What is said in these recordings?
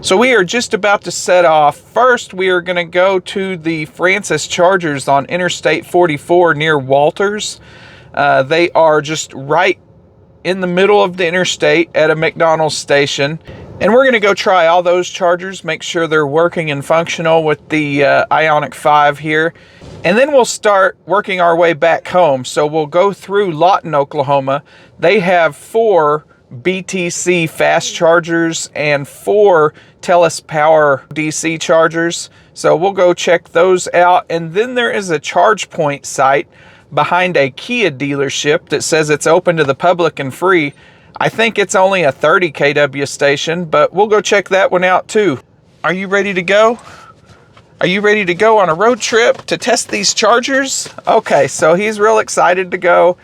So we are just about to set off. First, we are going to go to the Francis Chargers on Interstate 44 near Walters. They are just right in the middle of the interstate at a McDonald's station. And we're going to go try all those chargers, make sure they're working and functional with the Ionic 5 here. And then we'll start working our way back home. So we'll go through Lawton, Oklahoma. They have 4 BTC fast chargers and 4 Telus Power DC chargers. So we'll go check those out. And then there is a charge point site behind a Kia dealership that says it's open to the public and free. I think it's only a 30 kW station, but we'll go check that one out too. Are you ready to go? Are you ready to go on a road trip to test these chargers? Okay, so he's real excited to go.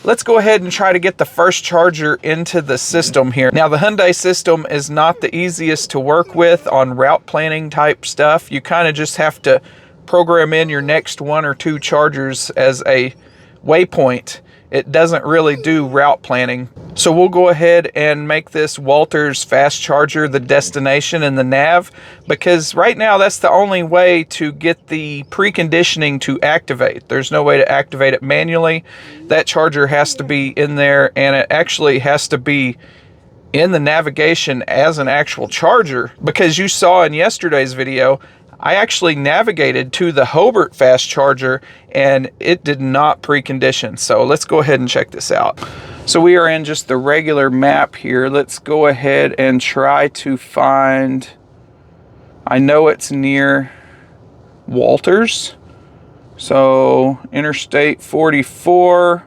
Let's go ahead and try to get the first charger into the system here. Now, the Hyundai system is not the easiest to work with on route planning type stuff. You kind of just have to program in your next 1 or 2 chargers as a waypoint. It doesn't really do route planning. So we'll go ahead and make this Walters fast charger the destination and the nav, because right now that's the only way to get the preconditioning to activate. There's no way to activate it manually. That charger has to be in there, and it actually has to be in the navigation as an actual charger, because you saw in yesterday's video, I actually navigated to the Hobart fast charger and it did not precondition. So let's go ahead and check this out. So we are in just the regular map here. Let's go ahead and try to find, I know it's near Walters. So Interstate 44.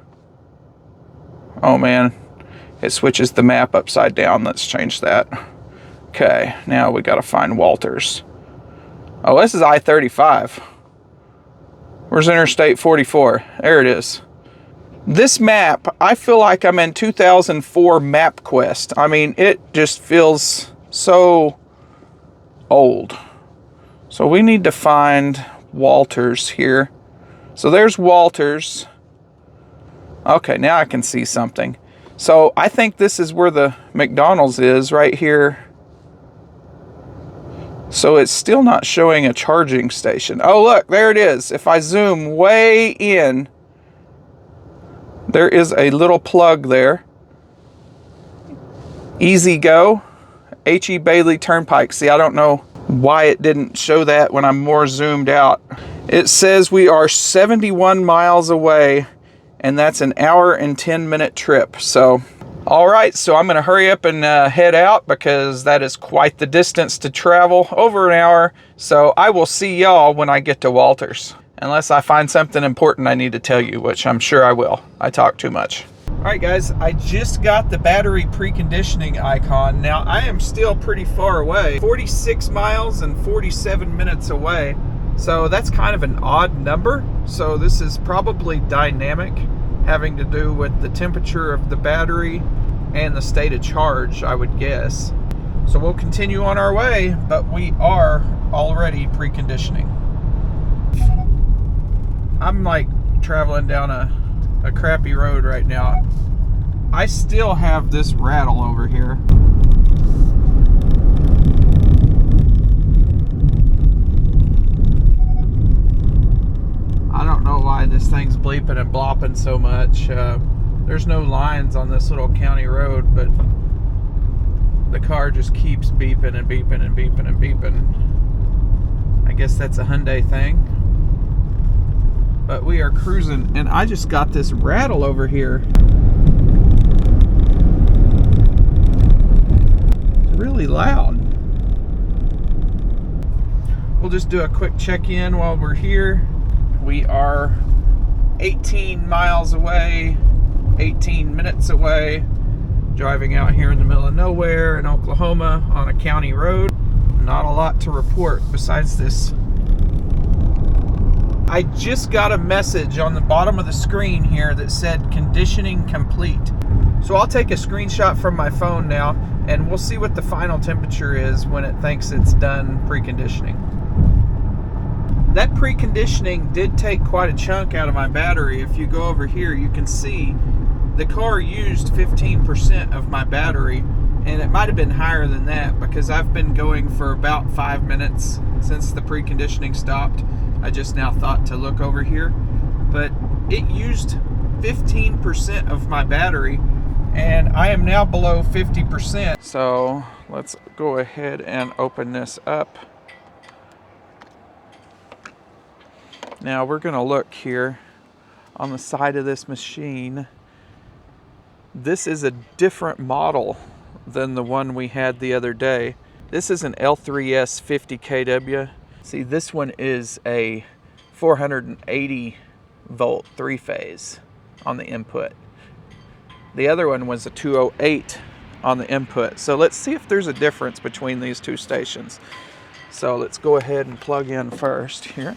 Oh man, it switches the map upside down. Let's change that. Okay, now we got to find Walters. Oh, this is I-35. Where's Interstate 44? There it is. This map, I feel like I'm in 2004 MapQuest. I mean, it just feels so old. So we need to find Walters here. So there's Walters. Okay, now I can see something. So I think this is where the McDonald's is, right here. So it's still not showing a charging station. Oh, look, there it is. If I zoom way in, there is a little plug there. Easy Go, H.E. Bailey Turnpike. See, I don't know why it didn't show that when I'm more zoomed out. It says we are 71 miles away, and that's an hour and 10-minute trip. So, all right, so I'm going to hurry up and head out, because that is quite the distance to travel, over an hour. So I will see y'all when I get to Walters, unless I find something important I need to tell you, which I'm sure I will. I talk too much. All right, guys, I just got the battery preconditioning icon. Now, I am still pretty far away, 46 miles and 47 minutes away. So that's kind of an odd number. So this is probably dynamic, having to do with the temperature of the battery and the state of charge, I would guess. So we'll continue on our way, but we are already preconditioning. I'm like traveling down a crappy road right now. I still have this rattle over here. I don't know why this thing's bleeping and blopping so much. There's no lines on this little county road, but the car just keeps beeping and beeping and beeping and beeping. I guess that's a Hyundai thing. But we are cruising, and I just got this rattle over here. It's really loud. We'll just do a quick check-in while we're here. We are 18 miles away, 18 minutes away, driving out here in the middle of nowhere in Oklahoma on a county road. Not a lot to report besides this. I just got a message on the bottom of the screen here that said conditioning complete. So I'll take a screenshot from my phone now, and we'll see what the final temperature is when it thinks it's done preconditioning. That preconditioning did take quite a chunk out of my battery. If you go over here, you can see the car used 15% of my battery, And it might have been higher than that because I've been going for about 5 minutes since the preconditioning stopped. I just now thought to look over here, but it used 15% of my battery, and I am now below 50%. So let's go ahead and open this up. Now we're gonna look here on the side of this machine. This is a different model than the one we had the other day. This is an L3S 50 kW. See, this one is a 480 volt 3-phase on the input. The other one was a 208 on the input. So let's see if there's a difference between these two stations. So let's go ahead and plug in first here.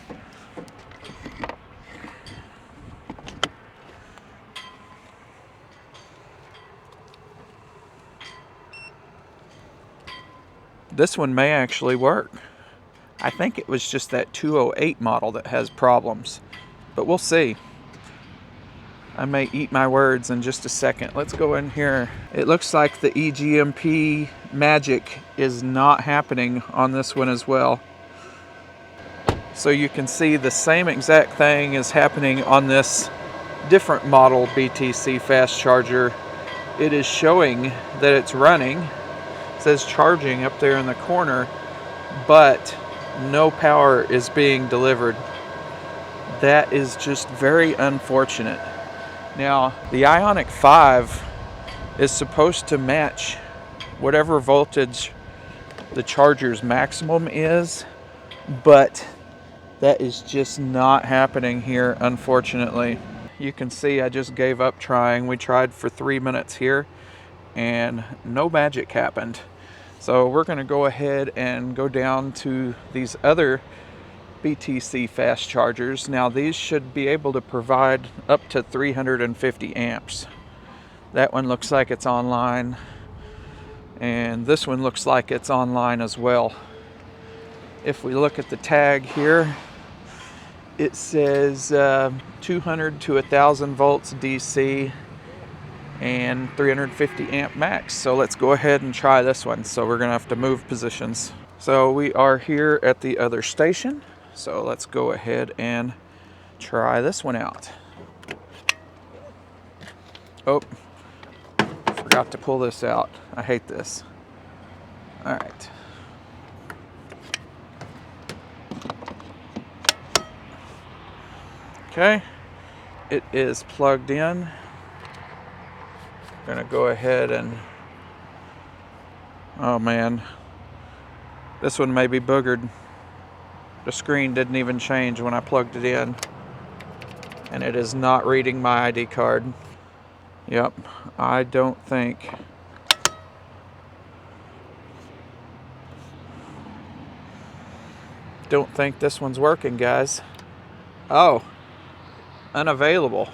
This one may actually work. I think it was just that 208 model that has problems, but we'll see. I may eat my words in just a second. Let's go in here. It looks like the EGMP magic is not happening on this one as well. So you can see the same exact thing is happening on this different model BTC fast charger. It is showing that it's running. It says charging up there in the corner, but no power is being delivered. That is just very unfortunate. Now, the Ioniq 5 is supposed to match whatever voltage the charger's maximum is, but that is just not happening here, unfortunately. You can see I just gave up trying. We tried for 3 minutes here and no magic happened. So we're going to go ahead and go down to these other BTC fast chargers. Now these should be able to provide up to 350 amps. That one looks like it's online, and this one looks like it's online as well. If we look at the tag here, it says 200 to 1000 volts DC and 350 amp max. So let's go ahead and try this one. So we're gonna have to move positions. So we are here at the other station. So let's go ahead and try this one out. Oh, forgot to pull this out. I hate this. All right. Okay, it is plugged in. Gonna go ahead and, oh man, this one may be boogered. The screen didn't even change when I plugged it in, and it is not reading my ID card. Yep, I don't think this one's working, guys. Oh, unavailable.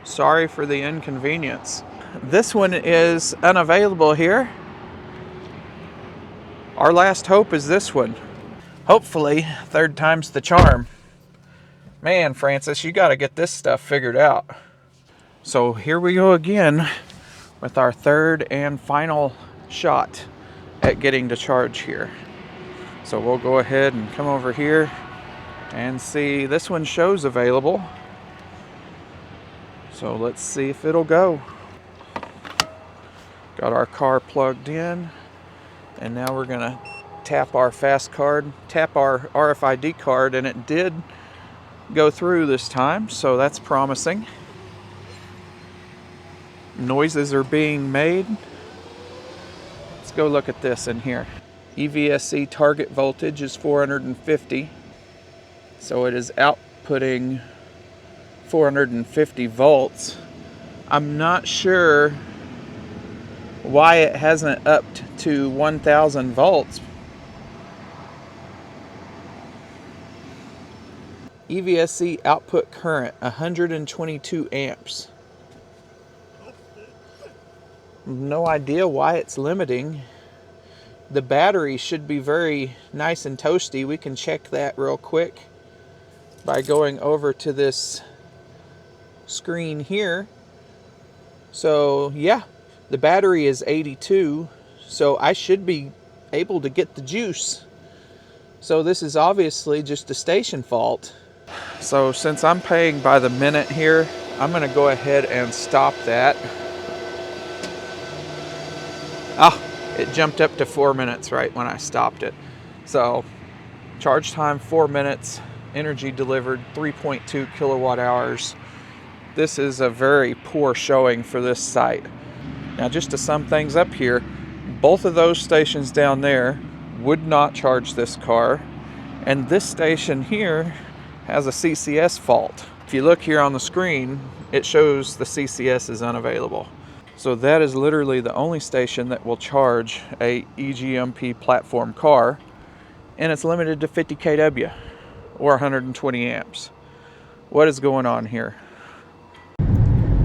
Sorry for the inconvenience. This one is unavailable here. Our last hope is this one. Hopefully, third time's the charm. Man, Francis, you got to get this stuff figured out. So here we go again with our third and final shot at getting to charge here. So we'll go ahead and come over here and see. This one shows available. So let's see if it'll go. Got our car plugged in, and now we're gonna tap our fast card, tap our RFID card, and it did go through this time, so that's promising. Noises are being made. Let's go look at this in here. EVSE target voltage is 450, so it is outputting 450 volts. I'm not sure why it hasn't upped to 1000 volts. EVSE output current 122 amps. No idea why it's limiting. The battery should be very nice and toasty. We can check that real quick by going over to this screen here. So yeah, The battery is 82, so I should be able to get the juice. So this is obviously just a station fault. So since I'm paying by the minute here, I'm going to go ahead and stop that. Oh, it jumped up to 4 minutes right when I stopped it. So charge time 4 minutes, energy delivered 3.2 kilowatt hours. This is a very poor showing for this site. Now, just to sum things up here, both of those stations down there would not charge this car, and this station here has a CCS fault. If you look here on the screen, it shows the CCS is unavailable. So that is literally the only station that will charge a EGMP platform car, and it's limited to 50 kW or 120 amps. What is going on here?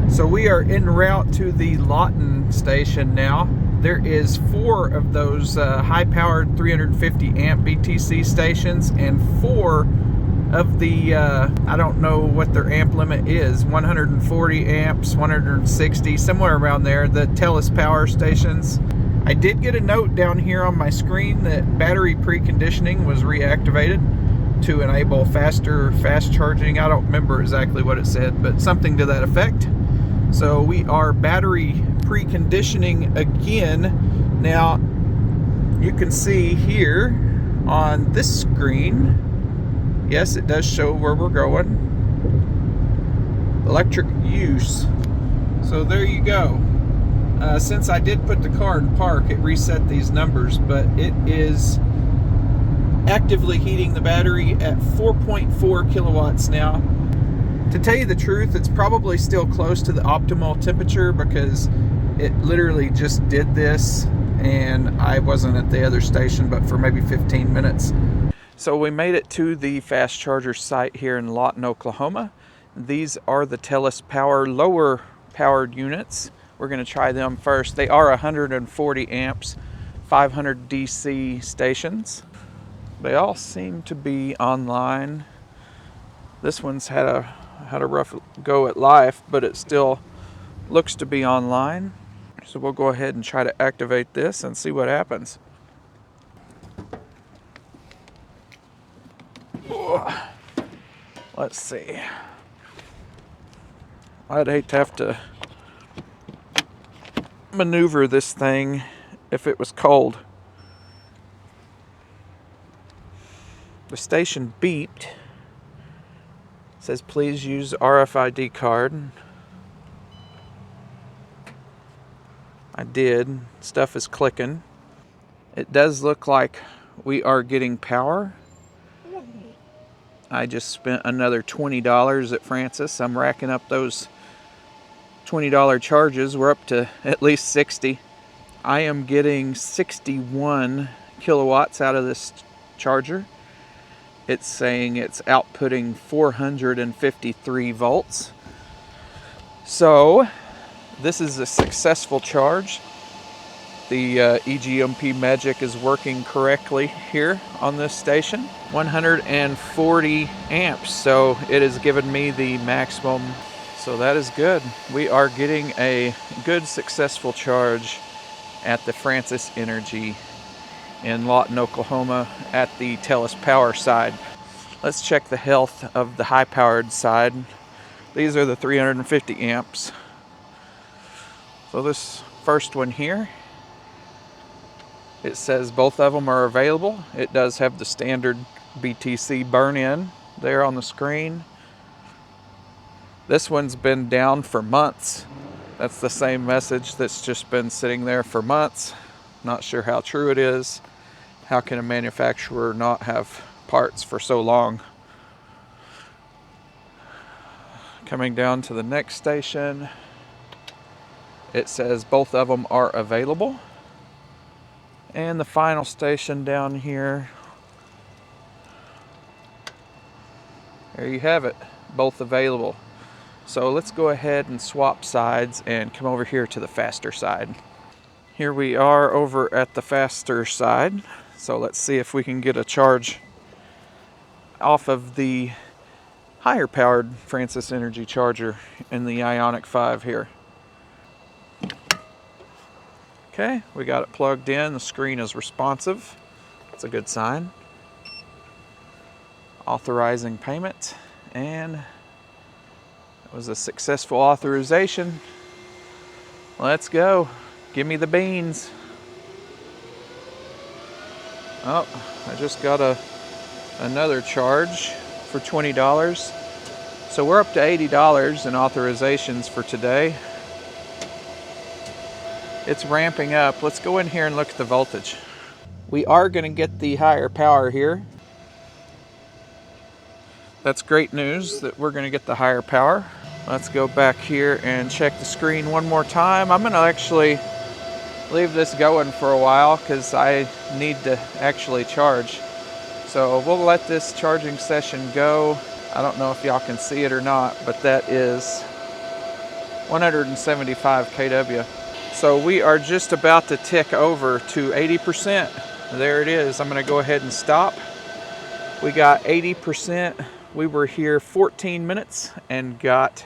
So we are en route to the Lawton station now. There is 4 of those high-powered 350 amp BTC stations, and 4 of the, I don't know what their amp limit is, 140 amps, 160, somewhere around there, the Telus power stations. I did get a note down here on my screen that battery preconditioning was reactivated to enable fast charging. I don't remember exactly what it said, but something to that effect. So we are battery preconditioning again. Now, you can see here on this screen, yes, it does show where we're going. Electric use. So there you go. Since I did put the car in park, it reset these numbers, but it is actively heating the battery at 4.4 kilowatts now. To tell you the truth, it's probably still close to the optimal temperature because it literally just did this and I wasn't at the other station but for maybe 15 minutes. So we made it to the fast charger site here in Lawton, Oklahoma. These are the Telus Power lower powered units. We're going to try them first. They are 140 amps, 500 DC stations. They all seem to be online. This one's had a rough go at life, but it still looks to be online. So we'll go ahead and try to activate this and see what happens. Let's see. I'd hate to have to maneuver this thing if it was cold. The station beeped. It says please use RFID card. I did. Stuff is clicking. It does look like we are getting power. I just spent another $20 at Francis. I'm racking up those $20 charges. We're up to at least 60. I am getting 61 kilowatts out of this charger. It's saying it's outputting 453 volts. So this is a successful charge. The EGMP magic is working correctly here on this station. 140 amps, so it has given me the maximum. So that is good. We are getting a good successful charge at the Francis Energy in Lawton, Oklahoma at the Telus Power side. Let's check the health of the high-powered side. These are the 350 amps. So this first one here, it says both of them are available. It does have the standard BTC burn-in there on the screen. This one's been down for months. That's the same message that's just been sitting there for months. Not sure how true it is. How can a manufacturer not have parts for so long? Coming down to the next station, it says both of them are available. And the final station down here, there you have it, both available. So let's go ahead and swap sides and come over here to the faster side. Here we are over at the faster side. So let's see if we can get a charge off of the higher powered Francis Energy charger in the Ioniq 5 here. Okay, we got it plugged in. The screen is responsive. That's a good sign. Authorizing payment, and it was a successful authorization. Let's go. Give me the beans. Oh, I just got another charge for $20. So we're up to $80 in authorizations for today. It's ramping up. Let's go in here and look at the voltage. We are going to get the higher power here. That's great news that we're going to get the higher power. Let's go back here and check the screen one more time. I'm going to actually leave this going for a while because I need to actually charge. So we'll let this charging session go. I don't know if y'all can see it or not, but that is 175 kW. So we are just about to tick over to 80%. There it is. I'm going to go ahead and stop. We got 80%. We were here 14 minutes and got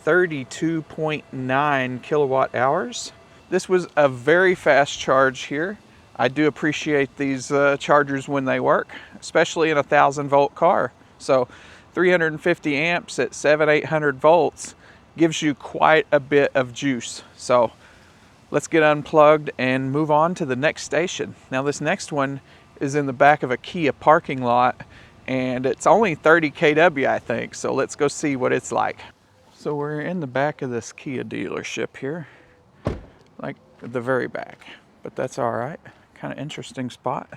32.9 kilowatt hours. This was a very fast charge here. I do appreciate these chargers when they work, especially in a 1,000-volt car. So 350 amps at 700-800 volts gives you quite a bit of juice. So let's get unplugged and move on to the next station. Now this next one is in the back of a Kia parking lot, and it's only 30 kW, I think. So let's go see what it's like. So we're in the back of this Kia dealership here, like the very back, but that's all right. Kind of interesting spot.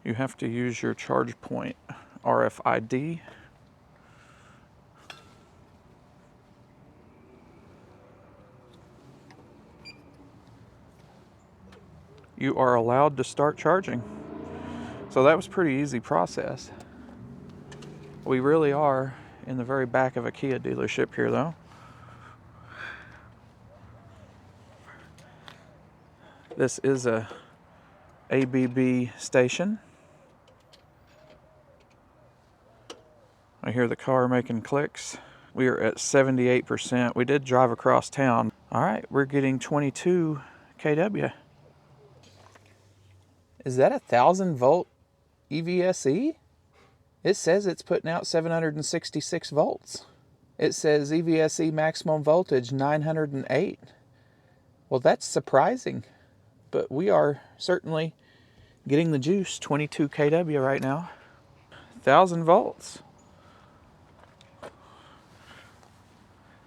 You have to use your charge point RFID. You are allowed to start charging. So that was a pretty easy process. We really are in the very back of a Kia dealership here though. This is a ABB station. I hear the car making clicks. We are at 78%. We did drive across town. All right, we're getting 22 kW. Is that a 1,000-volt EVSE? It says it's putting out 766 volts. It says EVSE maximum voltage 908. Well, that's surprising, but we are certainly getting the juice. 22 kW right now. 1,000 volts.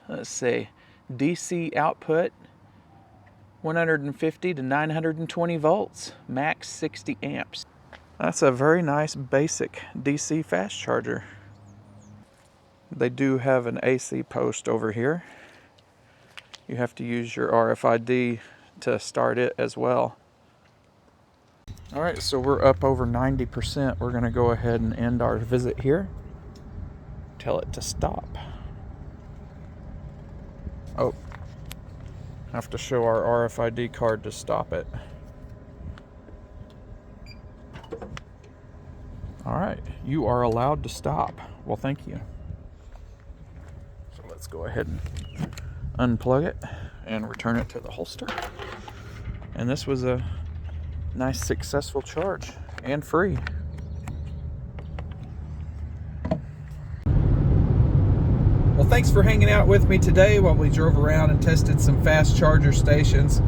Let's see, DC output 150 to 920 volts, max 60 amps. That's a very nice basic DC fast charger. They do have an AC post over here. You have to use your RFID to start it as well. All right, so we're up over 90%. We're gonna go ahead and end our visit here. Tell it to stop. Oh, have to show our RFID card to stop it. All right, you are allowed to stop. Well, thank you. So let's go ahead and unplug it and return it to the holster. And this was a nice successful charge and free. Well, thanks for hanging out with me today while we drove around and tested some fast charger stations.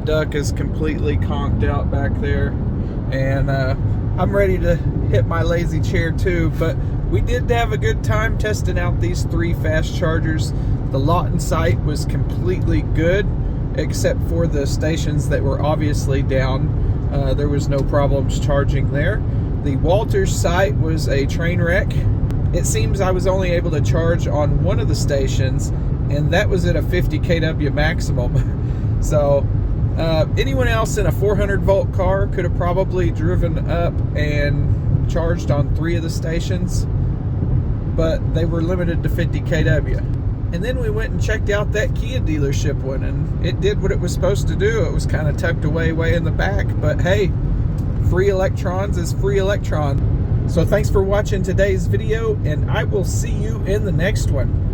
Duck is completely conked out back there, and I'm ready to hit my lazy chair too, but we did have a good time testing out these 3 fast chargers. The Lawton site was completely good, except for the stations that were obviously down. There was no problems charging there. The Walters site was a train wreck. It seems I was only able to charge on one of the stations, and that was at a 50 kW maximum. So anyone else in a 400-volt car could have probably driven up and charged on 3 of the stations, but they were limited to 50 kW. And then we went and checked out that Kia dealership one, and it did what it was supposed to do. It was kind of tucked away way in the back, but hey, free electrons is free electron. So thanks for watching today's video, and I will see you in the next one.